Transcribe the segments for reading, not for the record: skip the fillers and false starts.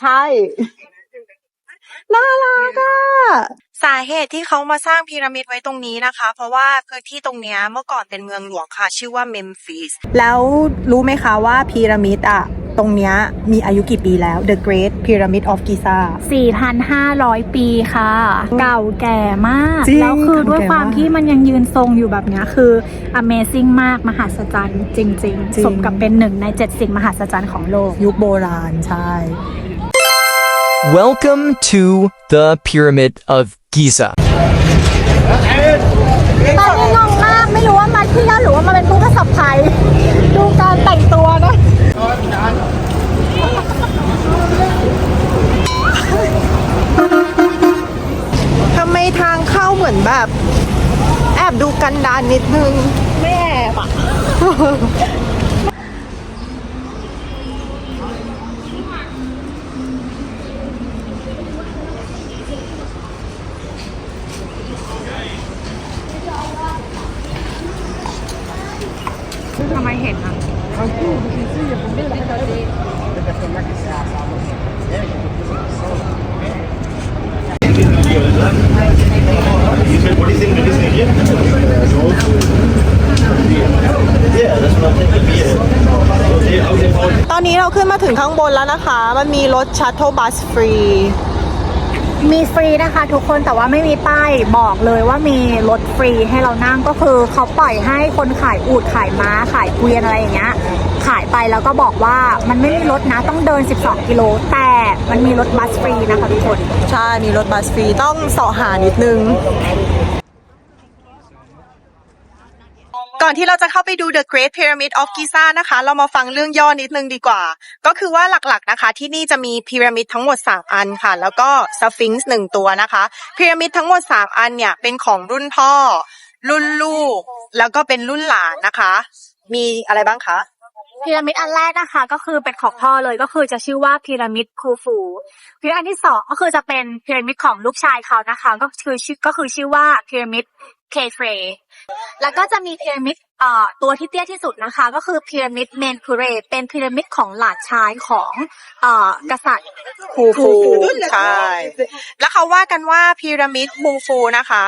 ใช่น่ารักอ่ะสาเหตุที่เขามาสร้างพีระมิดไว้ตรงนี้นะคะเพราะว่าพื้นที่ตรงนี้เมื่อก่อนเป็นเมืองหลวงค่ะชื่อว่าเมมฟิสแล้วรู้ไหมคะว่าพีระมิดอ่ะตรงเนี้ยมีอายุกี่ปีแล้ว The Great Pyramid of Giza 4,500 ปีค่ะเก่าแก่มากจริง แล้วคือด้วยความที่มันยังยืนทรงอยู่แบบนี้คือ Amazing มากมหัศจรรย์จริงๆสมกับเป็น1 ใน 7 สิ่งมหัศจรรย์ของโลกยุคโบราณใช่ Welcome to the Pyramid of Giza. ตอนนี้งงมากไม่รู้ว่ามาเที่ยวหรือว่ามาเป็นผู้ประสบภัยดูการแต่งตัวนะทำไมทางเข้าเหมือนแบบแอบดูกันดารนิดนึงไม่แอบอ่ะทำไมเห็นอ่ะตอนนี้เราขึ้นมาถึงข้างบนแล้วนะคะมันมีรถชัตเทิลบัสฟรีมีฟรีนะคะทุกคนแต่ว่าไม่มีป้ายบอกเลยว่ามีรถฟรีให้เรานั่งก็คือเขาปล่อยให้คนขายอูฐขายม้าขายเกวียนอะไรอย่างเงี้ยขายไปแล้วก็บอกว่ามันไม่มีรถนะต้องเดิน12 กิโลแต่มันมีรถบัสฟรีนะคะทุกคนใช่มีรถบัสฟรีต้องเสาะหานิดนึงก่อนที่เราจะเข้าไปดู The Great Pyramid of Giza นะคะเรามาฟังเรื่องย่อนิดนึงดีกว่าก็คือว่าหลักๆนะคะที่นี่จะมีพีระมิดทั้งหมด3อันค่ะแล้วก็สฟิงซ์1ตัวนะคะพีระมิดทั้งหมด3อันเนี่ยเป็นของรุ่นพ่อรุ่นลูกแล้วก็เป็นรุ่นหลานนะคะมีอะไรบ้างคะพีระมิดอันแรกนะคะก็คือเป็นของพ่อเลยก็คือจะชื่อว่าพีระมิดคูฟูพีระมิดอันที่2ก็คือจะเป็นพีระมิดของลูกชายเขานะคะก็คือชื่อว่าพีระมิดเคเฟรแล้วก็จะมีพีระมิดตัวที่เตี้ยที่สุดนะคะก็คือพีระมิดเมนคูเรเป็นพีระมิดของหลานชายของกษัตริย์คูฟูใช่แล้วเขาว่ากันว่าพีระมิดคูฟูนะคะ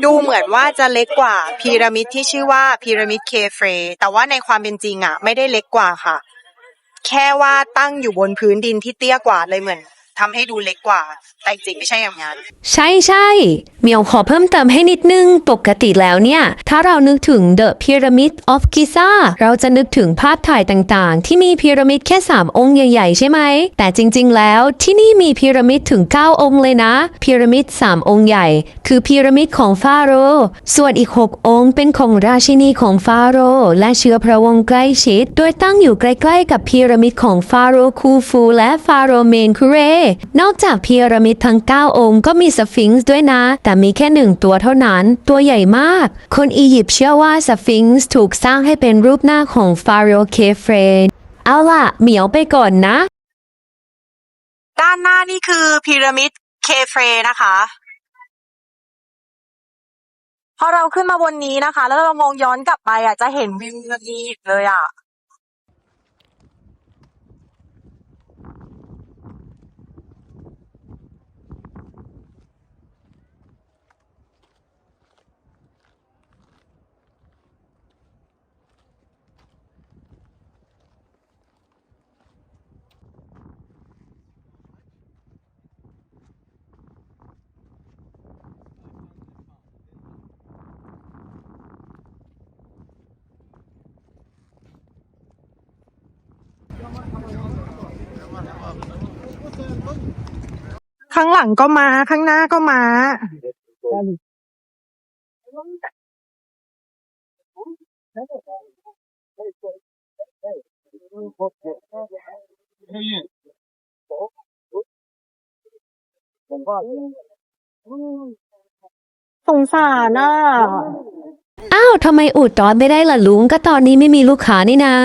ดูเหมือนว่าจะเล็กกว่าพีระมิดที่ชื่อว่าพีระมิดเคเฟรแต่ว่าในความเป็นจริงอ่ะไม่ได้เล็กกว่าค่ะแค่ว่าตั้งอยู่บนพื้นดินที่เตี้ยกว่าเลยเหมือนทำให้ดูเล็กกว่าแต่จริงไม่ใช่อย่างนั้นใช่เหมียวขอเพิ่มเติมให้นิดนึงปกติแล้วเนี่ยถ้าเรานึกถึง The Pyramid of Giza เราจะนึกถึงภาพถ่ายต่างๆที่มีพีระมิดแค่3องค์ใหญ่ๆใช่ไหมแต่จริงๆแล้วที่นี่มีพีระมิดถึง9องค์เลยนะพีระมิด3องค์ใหญ่คือพีระมิดของฟาโรห์ส่วนอีก6องค์เป็นของราชินีของฟาโรห์และเชื้อพระวงศ์ใกล้ชิดโดยตั้งอยู่ใกล้ๆกับพีระมิดของฟาโรห์คูฟูและฟาโรห์เมนคูเรนอกจากพีระมิดทั้ง9องค์ก็มีสฟิงซ์ด้วยนะแต่มีแค่1ตัวเท่านั้นตัวใหญ่มากคนอียิปต์เชื่อว่าสฟิงซ์ถูกสร้างให้เป็นรูปหน้าของฟาโรห์เคเฟรเอาล่ะเหมียวไปก่อนนะด้านหน้านี่คือพีระมิดเคเฟรนะคะพอเราขึ้นมาบนนี้นะคะแล้วเรามองย้อนกลับไปจะเห็นวิวอียิปต์เลยข้างหลังก็มาข้างหน้าก็มาสงสารอ้าวทำไมอุดตอนไม่ได้ล่ะลุงก็ตอนนี้ไม่มีลูกค้านี่นะ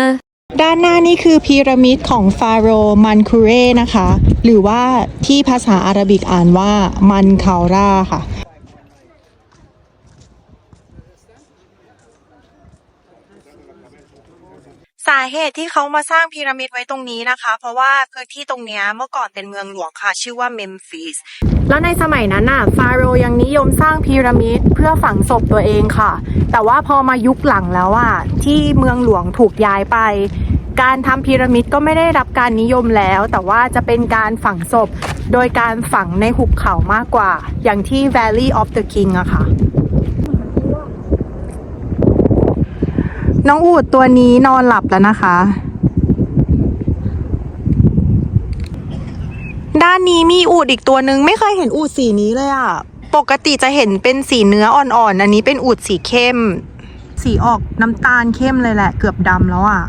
ด้านหน้านี่คือพีระมิดของฟาโรห์มันคูเรนะคะหรือว่าที่ภาษาอาหรับิกอ่านว่ามันคาราค่ะ สาเหตุที่เขามาสร้างพีระมิดไว้ตรงนี้นะคะ เพราะว่าคือที่ตรงเนี้ยเมื่อก่อนเป็นเมืองหลวงค่ะ ชื่อว่าเมมฟิส แล้วในสมัยนั้นน่ะฟาโรห์ยังนิยมสร้างพีระมิดเพื่อฝังศพตัวเองค่ะ แต่ว่าพอมายุคหลังแล้วอ่ะที่เมืองหลวงถูกย้ายไป การทำพีระมิดก็ไม่ได้รับการนิยมแล้ว แต่ว่าจะเป็นการฝังศพโดยการฝังในหุบเขามากกว่า อย่างที่ Valley of the King อะค่ะ น้องอูฐตัวนี้นอนหลับแล้วนะคะ ด้านนี้มีอูฐอีกตัวหนึ่งไม่เคยเห็นอูฐสีนี้เลยอ่ะ ปกติจะเห็นเป็นสีเนื้ออ่อนๆ อันนี้เป็นอูฐสีเข้ม สีออกน้ำตาลเข้มเลยแหละ เกือบดำแล้วอ่ะ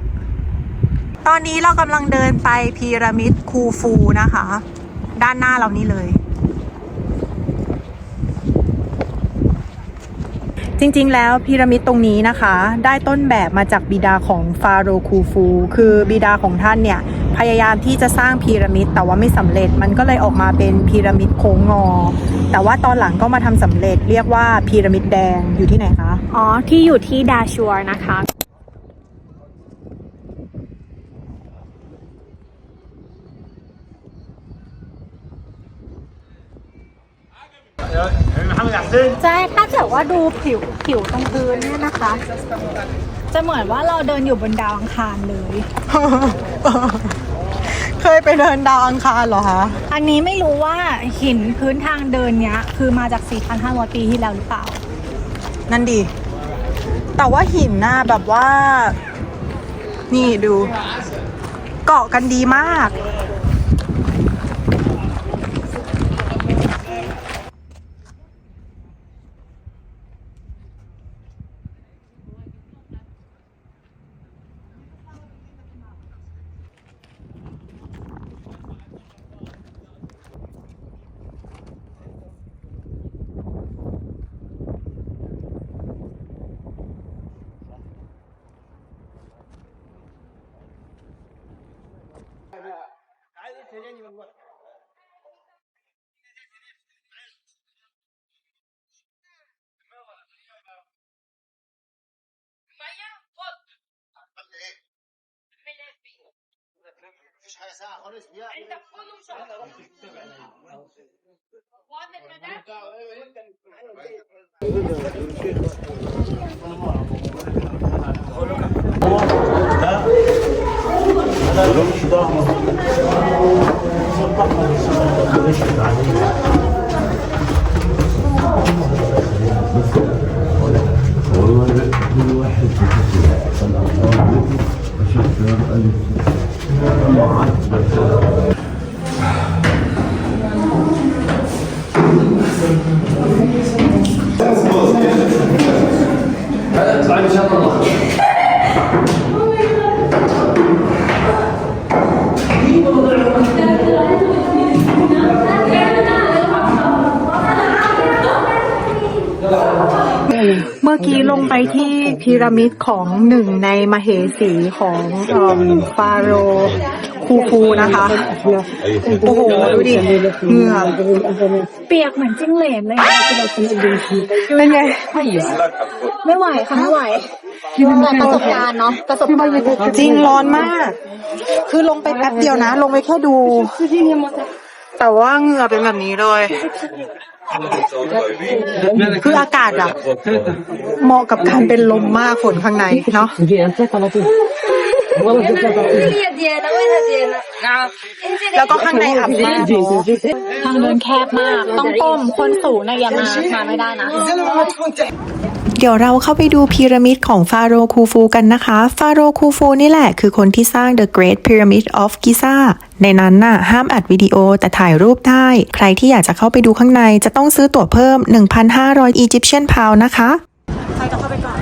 ตอนนี้เรากำลังเดินไปพีระมิดคูฟูนะคะ ด้านหน้าเรานี่เลย จริงๆ แล้วพีระมิดตรงนี้นะคะ ได้ต้นแบบมาจากบิดาของฟาโรห์คูฟู คือบิดาของท่านเนี่ยพยายามที่จะสร้างพีระมิดแต่ว่าไม่สำเร็จ มันก็เลยออกมาเป็นพีระมิดโค้งงอ แต่ว่าตอนหลังก็มาทำสำเร็จเรียกว่าพีระมิดแดงอยู่ที่ไหนคะ อ๋อที่อยู่ที่ดาชัวร์นะคะ ใช่ถ้าเกิดว่าดูผิวตรงพื้นเนี่ยนะคะ จะเหมือนว่าเราเดินอยู่บนดาวอังคารเลย เคยไปเดินดาวอังคารเหรอคะ อันนี้ไม่รู้ว่าหินพื้นทางเดินเนี้ยคือมาจาก 4,500 ปีที่แล้วหรือเปล่า นั่นดี แต่ว่าหินน่ะแบบว่า นี่ดู เกาะกันดีมาก เมื่อกี้ลงไปที่พีระมิดของหนึ่งในมเหสีของฟาโรห์คูฟูนะคะ โอ้โห ดูดิเหงื่อ เปียกเหมือนจิ้งเหลนเลย เป็นไง ไม่ไหวค่ะไม่ไหวประสบการณ์เนาะประสบการณ์ จริงร้อนมาก คือลงไปแป๊บเดียวนะ ลงไปแค่ดู แต่ว่าเหงื่อเป็นแบบนี้เลย คืออากาศอะเหมาะกับการเป็นลมมากฝนข้างในเนาะ แล้วก็ข้างในอับมาก ทางเดินแคบมาก ต้องก้มคนสูงนะอย่ามาไม่ได้นะ เดี๋ยวเราเข้าไปดูพีระมิดของฟาโรห์คูฟูกันนะคะ ฟาโรห์คูฟูนี่แหละคือคนที่สร้าง The Great Pyramid of Giza ในนั้นน่ะห้ามอัดวิดีโอแต่ถ่ายรูปได้ ใครที่อยากจะเข้าไปดูข้างในจะต้องซื้อตั๋วเพิ่ม 1,500 Egyptian Pound นะคะ ใครจะเข้าไปก่อน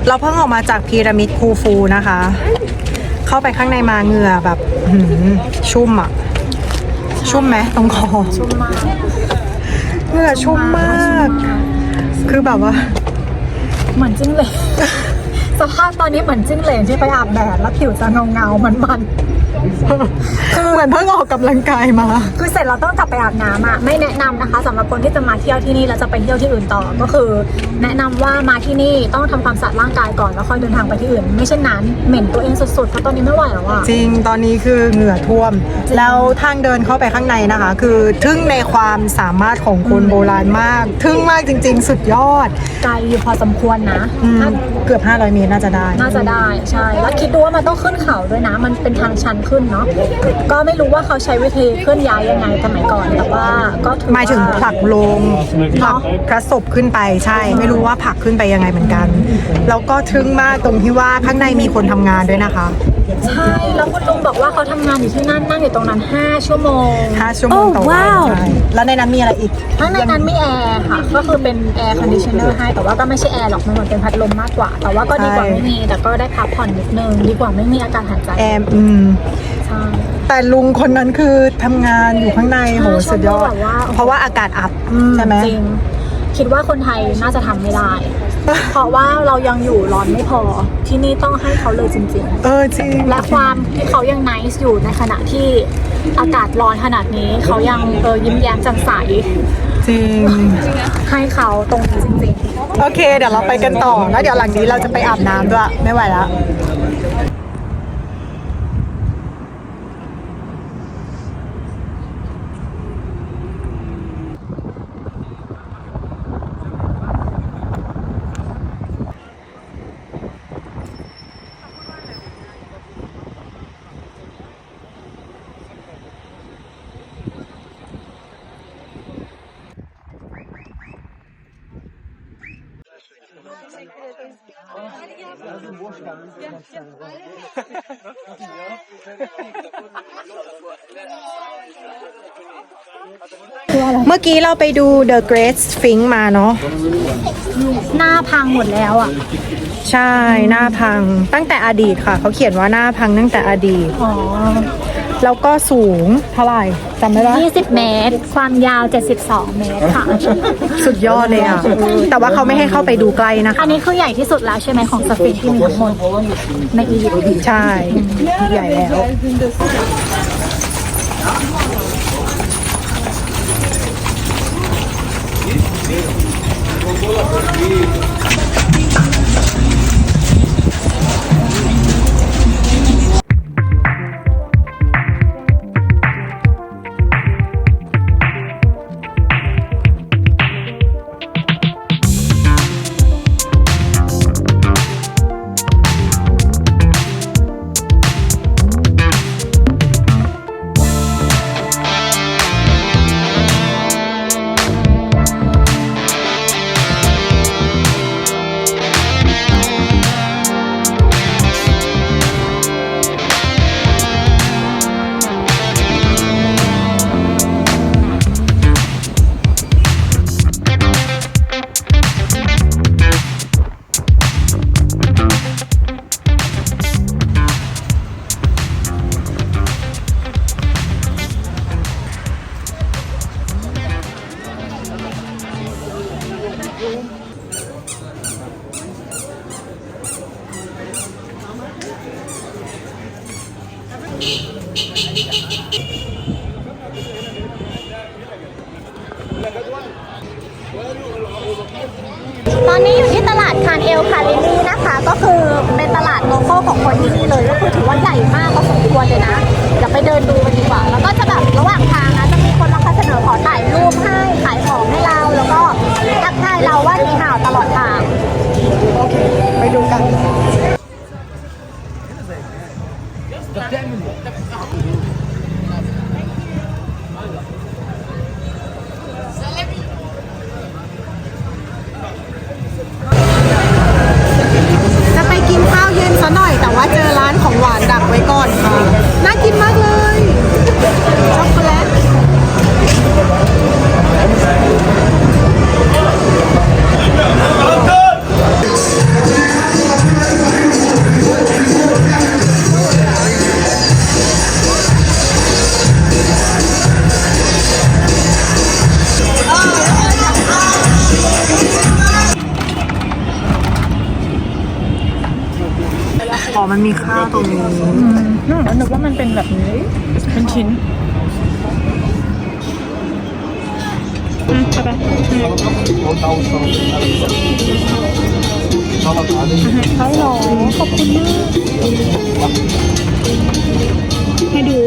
เราเพิ่งออกมาจากพีระมิดคูฟูนะคะ เข้าไปข้างในมาเหงื่อแบบชุ่มอ่ะ ชุ่มไหมตรงคอชุ่มมาก เหงื่อชุ่มมาก คือแบบว่า เหมือนจิ้งเหลน สภาพตอนนี้เหมือนจิ้งเหลนที่ไปอาบแดดแล้วผิวจะเงาๆมันคือเหมือนเพิ่งออกกำลังกายมา คือเสร็จเราต้องกลับไปอาบน้ำอ่ะไม่แนะนำนะคะสำหรับคนที่จะมาเที่ยวที่นี่แล้วจะไปเที่ยวที่อื่นต่อก็คือ แนะนำว่ามาที่นี่ต้องทำความสะอาดร่างกายก่อนแล้วค่อยเดินทางไปที่อื่น ไม่เช่นนั้นเหม็นตัวเองสุดๆเพราะตอนนี้ไม่ไหวแล้วอ่ะจริงตอนนี้คือเหงื่อท่วม แล้วทางเดินเข้าไปข้างในนะคะ คือทึ่งในความสามารถของคนโบราณมาก ทึ่งมากจริงๆ สุดยอด ไกลอยู่พอสมควรนะเกือบ500 เมตรน่าจะได้ใช่แล้วคิดดูว่ามันต้องขึ้นเขาด้วยนะมันเป็นทางชันขึ้นเนาะก็ไม่รู้ว่าเขาใช้วิธีเคลื่อนย้ายยังไงสมัยก่อนแต่ว่าก็ถือหมายถึงผลักลงผลักพระศพขึ้นไปใช่ไม่รู้ว่าผลักขึ้นไปยังไงเหมือนกันแล้วก็ทึ่งมากตรงที่ว่าข้างในมีคนทำงานด้วยนะคะใช่แล้วคุณลุงบอกว่าเขาทำงานอยู่ที่นั่นนั่งอยู่ตรงนั้น5 ชั่วโมงต่อวันใช่แล้วในนั้นมีอะไรอีกข้างในนั้นมีแอร์ค่ะก็คือเป็นแอร์คอนดิชเนอร์ให้แต่ว่าก็ไม่ใช่แอร์หรอกมันเหมือนเป็นพัดลมมากกว่าแต่ว่าก็ดีกว่าไม่มีแต่ก็ได้พักผ่อนนิดนึงดีกว่าไม่มีอากาศหายใจแอร์ใช่แต่ลุงคนนั้นคือทำงานอยู่ข้างในโหสุดยอดเพราะว่าอากาศอับใช่ไหมจริงคิดว่าคนไทยน่าจะทำไม่ได้ เพราะว่าเรายังอยู่ร้อนไม่พอที่นี่ต้องให้เขาเลยจริงจริงและความที่เขายังไนซ์อยู่ในขณะที่อากาศร้อนขนาดนี้เขายังยิ้มแย้มแจ่มใสจริงให้เขาตรงนี้จริงๆโอเคเดี๋ยวเราไปกันต่อแล้วเดี๋ยวหลังนี้เราจะไปอาบน้ำด้วยไม่ไหวแล้วเมื่อกี้เราไปดู The Great Sphinx มาเนาะหน้าพังหมดแล้วอ่ะใช่หน้าพังตั้งแต่อดีตค่ะเขาเขียนว่าหน้าพังตั้งแต่อดีตแล้วก็สูงเท่าไหร่จำได้ปะ20 เมตรความยาว72 เมตรค่ะสุดยอดเลยอ่ะแต่ว่าเขาไม่ให้เข้าไปดูใกล้นะคะอันนี้คือใหญ่ที่สุดแล้วใช่ไหมของสฟิงค์ที่มีทั้งหมดในอียิปต์ใช่ใหญ่แล้วตอนนี้อยู่ที่ตลาดคานเอลคาลินีนะคะก็คือเป็นตลาดโลคอลของคนที่นี่เลยก็คือถือว่าใหญ่มากพอสมควรเลยนะเดี๋ยวไปเดินดูกันดีกว่าแล้วก็จะแบบระหว่างทางนะจะมีคนมาเสนอขอถ่ายรูปให้ขายของให้เราแล้วก็ทักทายเราว่ามีข่าวตลอดทางโอเคไปดูกันจะไปกินข้าวเย็นซะหน่อยแต่ว่าเจอร้านของหวานดักไว้ก่อนค่ะน่ากินมากเลยช็อกโกแลต อมันมีค่าตรงนี้นึกว่ามันเป็นแบบนี้เป็นชิ้นไปเขาหรอขอบคุณมากให้ดู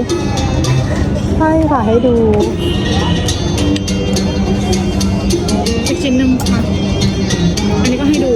ใช่ค่ะให้ดูอีกชิ้นหนึ่งค่ะอันนี้ก็ให้ดู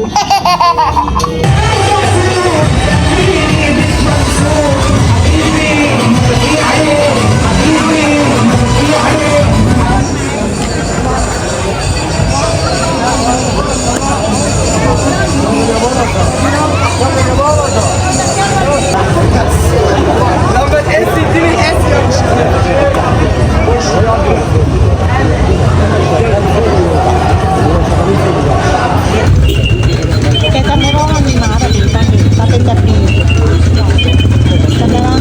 แกจำไม่ได้ว่ามันมีม้าแบบนี้ป่ะมันเป็นแบบนี้จำได้ป่ะ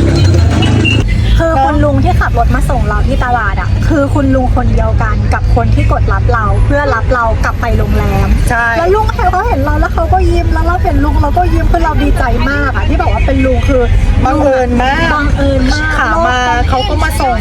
คือคุณลุงที่ขับรถมาส่งเราที่ตลาดอ่ะคือคุณลุงคนเดียวกันกับคนที่กดรับเราเพื่อรับเรากลับไปโรงแรมใช่แล้วลุงเขาเห็นเราแล้วเขาก็ยิ้มแล้วเราเห็นลุงเราก็ยิ้มคือเราดีใจมากอ่ะที่บอกว่าเป็นลุงคือบังเอิญมาก ขามาเขาก็มาส่ง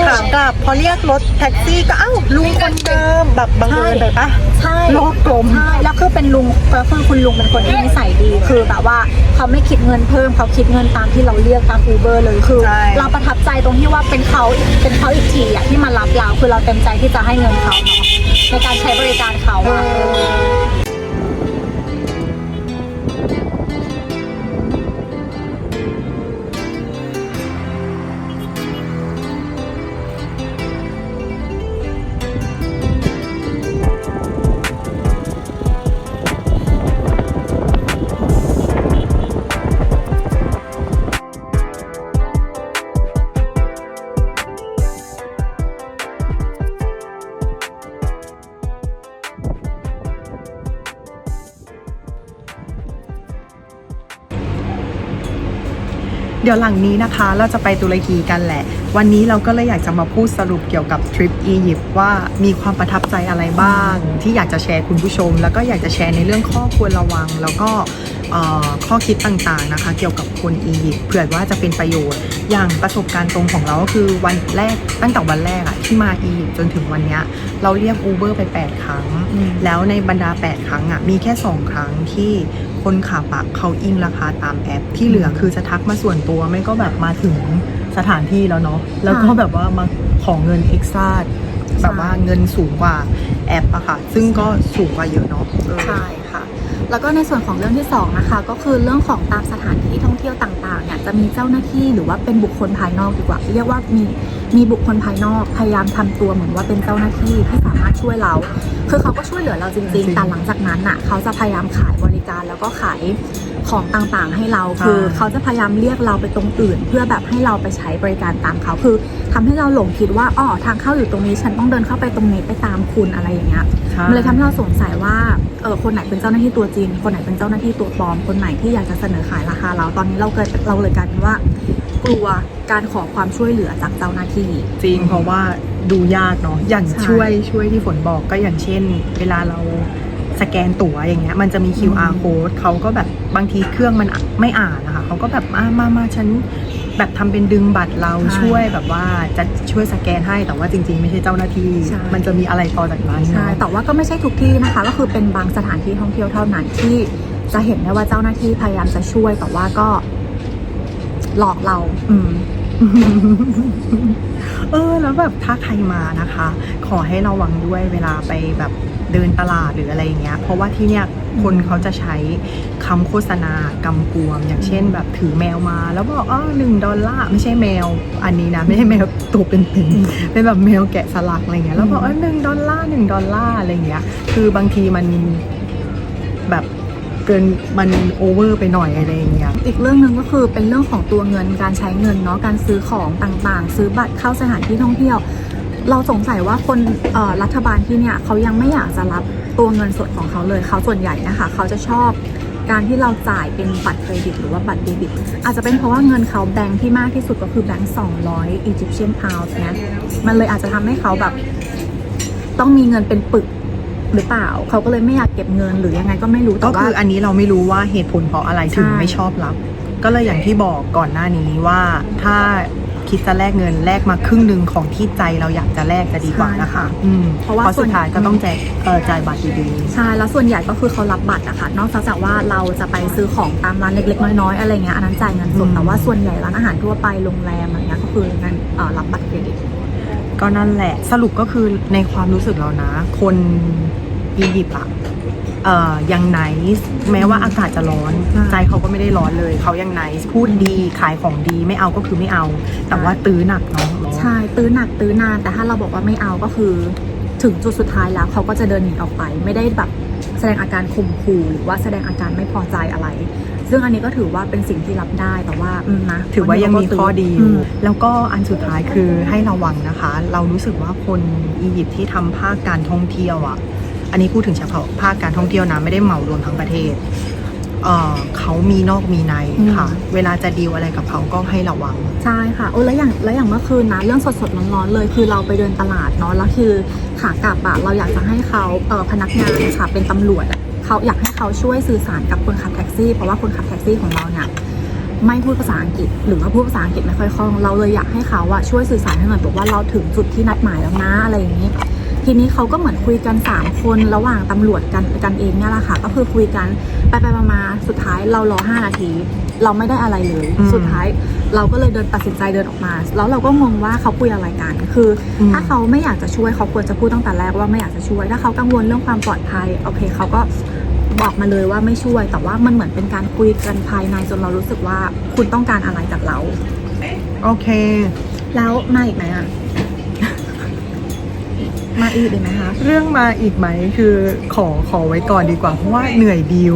ขากลับพอเรียกรถแท็กซี่ก็อ้าวลุงคนเดิมแบบบังเอิญเลยปะใช่โลกกลมใช่แล้วคือเป็นลุงคือคุณลุงเป็นคนที่นิสัยดีคือแบบว่าเขาไม่คิดเงินเพิ่มเขาคิดเงินตามที่เราเรียกตาม Uber เลยคือเราประทับใจตรงที่ว่าเป็นเขาอีกทีอ่ะที่มารับเราคือเราเต็มใจที่จะให้เงินเขาเนาะในการใช้บริการเขาอ่ะ เดี๋ยวหลังนี้นะคะเราจะไปตุรกีกันแหละวันนี้เราก็เลยอยากจะมาพูดสรุปเกี่ยวกับทริปอียิปต์ว่ามีความประทับใจอะไรบ้างที่อยากจะแชร์คุณผู้ชมแล้วก็อยากจะแชร์ในเรื่องข้อควรระวังแล้วก็ข้อคิดต่างๆนะคะเกี่ยวกับคนอียิปต์เผื่อว่าจะเป็นประโยชน์อย่างประสบการณ์ตรงของเราก็คือวันแรกตั้งแต่วันแรกอะที่มาอียิปต์จนถึงวันนี้เราเรียก Uber ไป8ครั้งแล้วในบรรดา8ครั้งอะมีแค่2ครั้งที่คนขับอะเขาอิงราคาตามแอปที่เหลือคือจะทักมาส่วนตัวไม่ก็แบบมาถึงสถานที่แล้วเนาะแล้วก็แบบว่ามาของเงินเอ็กซ์ตร้าแบบว่าเงินสูงกว่าแอปอะค่ะซึ่งก็สูงกว่าเยอะเนาะใช่ค่ะแล้วก็ในส่วนของเรื่องที่2นะคะก็คือเรื่องของตามสถานที่ท่องเที่ยวต่างๆเนี่ยจะมีเจ้าหน้าที่หรือว่าเป็นบุคคลภายนอกดีกว่าเรียกว่ามีบุคคลภายนอกพยายามทำตัวเหมือนว่าเป็นเจ้าหน้าที่ที่สามารถช่วยเราคือเขาก็ช่วยเหลือเราจริงๆแต่หลังจากนั้นน่ะเขาจะพยายามขายบริการแล้วก็ขายของต่างๆให้เราคือเขาจะพยายามเรียกเราไปตรงอื่นเพื่อแบบให้เราไปใช้บริการตามเขาคือทำให้เราหลงคิดว่าอ๋อทางเข้าอยู่ตรงนี้ฉันต้องเดินเข้าไปตรงนี้ไปตามคุณอะไรอย่างเงี้ยมันเลยทำให้เราสงสัยว่าคนไหนเป็นเจ้าหน้าที่ตัวจริงคนไหนเป็นเจ้าหน้าที่ตัวปลอมคนไหนที่อยากจะเสนอขายราคาเราตอนนี้เราเลยกลายเป็นว่ากลัวการขอความช่วยเหลือจากเจ้าหน้าที่จริงเพราะว่าดูยากเนาะอย่างช่วยที่ฝนบอกก็อย่างเช่นเวลาเราสแกนตั๋วอย่างเงี้ยมันจะมี QR code เขาก็แบบบางทีเครื่องมันไม่อ่านนะคะเขาก็แบบมาฉันแบบทำเป็นดึงบัตรเราช่วยแบบว่าจะช่วยสแกนให้แต่ว่าจริงๆไม่ใช่เจ้าหน้าที่มันจะมีอะไรต่อจากนั้นใช่แต่ว่าก็ไม่ใช่ทุกที่นะคะก็คือเป็นบางสถานที่ท่องเที่ยวเท่านั้นที่จะเห็นได้ว่าเจ้าหน้าที่พยายามจะช่วยแต่ว่าก็หลอกเราแล้วแบบถ้าใครมานะคะขอให้ระวังด้วยเวลาไปแบบเดินตลาดหรืออะไรอย่างเงี้ยเพราะว่าที่เนี้ยคนเขาจะใช้คำโฆษณากำกวมอย่างเช่นแบบถือแมวมาแล้วบอก$1ไม่ใช่แมวอันนี้นะไม่ใช่แมวตัวเป็นแบบแมวแกะสลักอะไรเงี้ยแล้วบอก$1อะไรเงี้ยคือบางทีมันแบบเกินมันโอเวอร์ไปหน่อยอะไรอย่างเงี้ยอีกเรื่องนึงก็คือเป็นเรื่องของตัวเงินการใช้เงินเนาะการซื้อของต่างๆซื้อบัตรเข้าสถานที่ท่องเที่ยวเราสงสัยว่าคนรัฐบาลที่เนี่ยเขายังไม่อยากจะรับตัวเงินสดของเขาเลยเขาส่วนใหญ่นะคะเขาจะชอบการที่เราจ่ายเป็นบัตรเครดิตหรือว่าบัตรเดบิตอาจจะเป็นเพราะว่าเงินเขาแบงค์ที่มากที่สุดก็คือแบงค์200 Egyptian pounds นะมันเลยอาจจะทำให้เขาแบบต้องมีเงินเป็นปึกหรือเปล่าเขาก็เลยไม่อยากเก็บเงินหรือยังไงก็ไม่รู้ก็คืออันนี้เราไม่รู้ว่าเหตุผลเพราะอะไรถึงไม่ชอบรับ ก็เลยอย่างที่บอกก่อนหน้านี้ว่าถ้าคิดจะแลกเงินแลกมาครึ่งหนึ่งของที่ใจเราอยากจะแลกจะดีกว่านะคะเพราะว่าสุดท้ายก็ต้องจ่ายบัตรอยู่ดีใช่แล้วส่วนใหญ่ก็คือเขารับบัตรอะค่ะนอกจากว่าเราจะไปซื้อของตามร้านเล็กๆน้อยๆอะไรเงี้ยอันนั้นจ่ายเงินสดแต่ว่าส่วนใหญ่ร้านอาหารทั่วไปโรงแรมอะไรเงี้ยก็คือรับบัตรเครดิตก็นั่นแหละสรุปก็คือในความรู้สึกเรานะคนอียิปต์อะยังไนส์แม้ว่าอากาศจะร้อนใจเขาก็ไม่ได้ร้อนเลยเขายังไนส์พูดดีขายของดีไม่เอาก็คือไม่เอาแต่ว่าตื้อหนักเนาะใช่ตื้อหนักตื้อนานแต่ถ้าเราบอกว่าไม่เอาก็คือถึงจุดสุดท้ายแล้วเขาก็จะเดินหนีออกไปไม่ได้แบบแสดงอาการข่มขู่หรือว่าแสดงอาการไม่พอใจอะไรซึ่งอันนี้ก็ถือว่าเป็นสิ่งที่รับได้แต่ว่านะถือว่ายังมีข้อดีอยู่แล้วก็อันสุดท้ายคือให้ระวังนะคะเรารู้สึกว่าคนอียิปต์ที่ทำภาคการท่องเที่ยวอ่ะอันนี้พูดถึงเฉพาะภาคการท่องเที่ยวนะไม่ได้เหมารวมทั้งประเทศเขามีนอกมีในค่ะเวลาจะดีลอะไรกับเขาก็ให้ระวังใช่ค่ะแล้วอย่างเมื่อคืนนะเรื่องสดๆร้อนๆเลยคือเราไปเดินตลาดเนาะแล้วคือขากลับอะเราอยากจะให้เขาพนักงานค่ะเป็นตำรวจเขาอยากให้เขาช่วยสื่อสารกับคนขับแท็กซี่เพราะว่าคนขับแท็กซี่ของเราเนี่ยไม่พูดภาษาอังกฤษหรือว่าพูดภาษาอังกฤษไม่ค่อยคล่องเราเลยอยากให้เขาช่วยสื่อสารให้หน่อยบอกว่าเราถึงจุดที่นัดหมายแล้วนะอะไรอย่างนี้ทีนี้เขาก็เหมือนคุยกัน3คนระหว่างตำรวจกันเองเนี่ยแหละค่ะก็คือคุยกันไปมาสุดท้ายเรารอ5 นาทีเราไม่ได้อะไรเลยสุดท้ายเราก็เลยตัดสินใจเดินออกมาแล้วเราก็งงว่าเขาคุยอะไรกันคือถ้าเขาไม่อยากจะช่วยเขาควรจะพูดตั้งแต่แรกว่าไม่อยากจะช่วยถ้าเขากังวลเรื่องความปลอดภัยโอเคเขาก็บอกมาเลยว่าไม่ช่วยแต่ว่ามันเหมือนเป็นการคุยกันภายในจนเรารู้สึกว่าคุณต้องการอะไรจากเราโอเคแล้วมาอีกไหมอะมาอีกไหมคะเรื่องมาอีกไหมคือขอไว้ก่อนดีกว่าเพราะว่าเหนื่อยดีล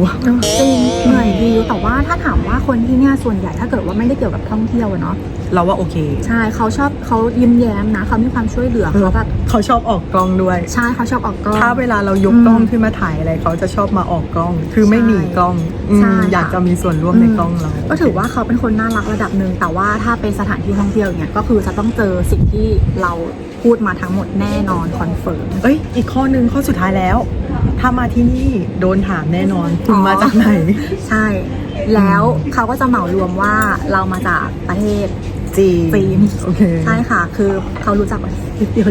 จริงเหนื่อยดีลแต่ว่าถ้าถามว่าคนที่เนี่ยส่วนใหญ่ถ้าเกิดว่าไม่ได้เกี่ยวกับท่องเที่ยวเนาะเราว่าโอเคใช่เขายิ้มแย้มนะเขามีความช่วยเหลือเขาแบบเขาชอบออกกล้องด้วยใช่เขาชอบออกกล้องถ้าเวลาเรายกกล้องขึ้นมาถ่ายอะไรเขาจะชอบมาออกกล้องคือไม่หนีกล้องอยากจะมีส่วนร่วมในกล้องเราก็ถือว่าเขาเป็นคนน่ารักระดับหนึ่งแต่ว่าถ้าเป็นสถานที่ท่องเที่ยวเนี่ยก็คือจะต้องเจอสิ่งที่เราพูดมาทั้งหมดแน่นอนคอนเฟิร์มอีกข้อนึงข้อสุดท้ายแล้วถ้ามาที่นี่โดนถามแน่นอนคุณมาจากไหนใช่แล้วเขาก็จะเหมารวมว่าเรามาจากประเทศจีนโอเคใช่ค่ะคือเขารู้จักเดียว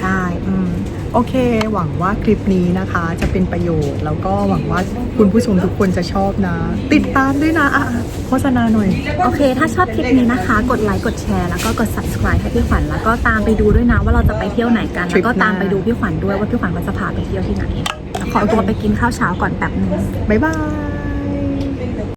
ใช่โอเคหวังว่าคลิปนี้นะคะจะเป็นประโยชน์แล้วก็หวังว่าคุณผู้ชมทุกคนจะชอบนะติดตามด้วยนะโฆษณาหน่อยโอเคถ้าชอบคลิปนี้นะคะกดไลค์กดแชร์แล้วก็กด subscribe ให้พี่ขวัญแล้วก็ตามไปดูด้วยนะว่าเราจะไปเที่ยวไหนกันแล้วก็ตามไปดูพี่ขวัญด้วยว่าพี่ขวัญจะพาไปเที่ยวที่ไหนขอตัวไปกินข้าวเช้าก่อนแป๊บนึงบ๊ายบาย